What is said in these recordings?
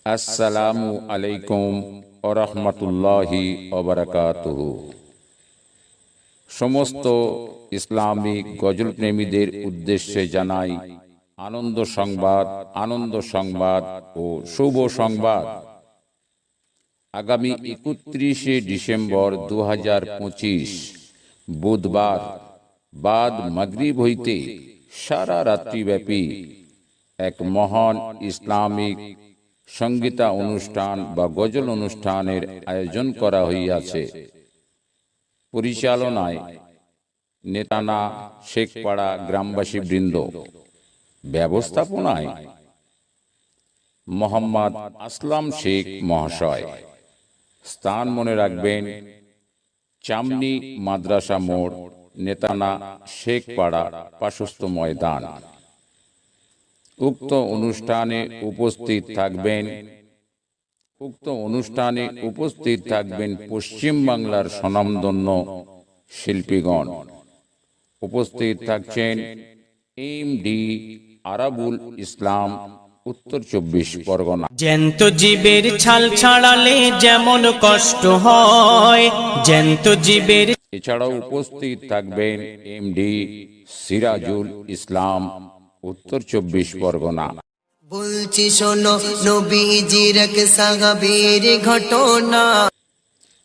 আসসালামু আলাইকুম ওয়া রাহমাতুল্লাহি ওয়া বারাকাতুহু। সমস্ত ইসলামিক গজল প্রেমীদের উদ্দেশ্যে জানাই আনন্দ সংবাদ ও শুভ সংবাদ। আগামী 31শে ডিসেম্বর 2025 বুধবার বাদ মাগরিব হইতে সারা রাত্রিব্যাপী এক মহান ইসলামিক সঙ্গীতা অনুষ্ঠান বা গজল অনুষ্ঠানের আয়োজন করা হইয়াছে। পরিচালনায় নেতানা শেখপাড়া গ্রামবাসী বৃন্দ, ব্যবস্থাপনায় মোহাম্মদ আসলাম শেখ মহাশয়। স্থান মনে রাখবেন, চামনি মাদ্রাসা মোড়, নেতানা শেখপাড়া, পাশস্থ ময়দান। উক্ত অনুষ্ঠানে উপস্থিত থাকবেন পশ্চিম বাংলার স্বনামধন্য শিল্পীগণ। উপস্থিত থাকছেন এমডি আরাবুল ইসলাম, উত্তর 24 পরগনা। জ্যান্ত জীবের ছাল ছাড়ালে যেমন কষ্ট হয়, জ্যান্ত জীবের। এছাড়াও উপস্থিত থাকবেন এমডি সিরাজুল ইসলাম, উত্তর 24 পরগনা। বলছি শোনো নবীজির এক সাহাবীর ঘটনা।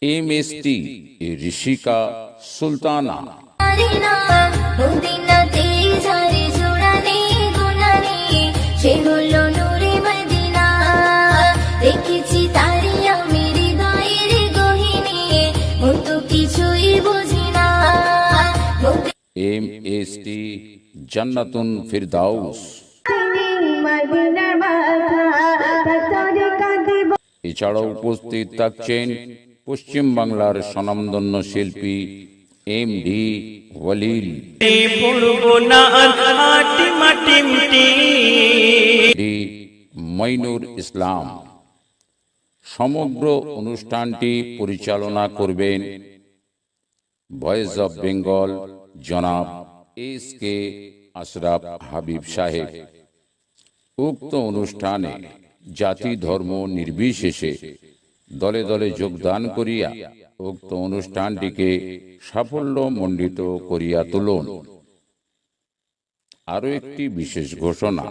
এমএসটি ঋষিকা সুলতানা। এমএসটি জান্নাতুন ফিরদাউস। এছাড়াও উপস্থিত থাকছেন পশ্চিম বাংলার স্বনামধন্য শিল্পী এমডি ওয়ালিল, মইনুর ইসলাম। সমগ্র অনুষ্ঠানটি পরিচালনা করবেন ভয়েস অব বেঙ্গল জনাব SK আশরাফ হাবিব সাহেব। উক্ত অনুষ্ঠানে জাতি ধর্ম নির্বিশেষে দলে দলে যোগদান করিয়া উক্ত অনুষ্ঠানটিকে সাফল্যমণ্ডিত করিয়া তুলুন। আরও একটি বিশেষ ঘোষণা,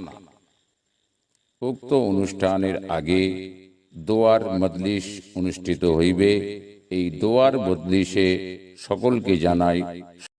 উক্ত অনুষ্ঠানের আগে দোয়ার মজলিস অনুষ্ঠিত হইবে। এই দোয়ার মজলিসে সকলকে জানাই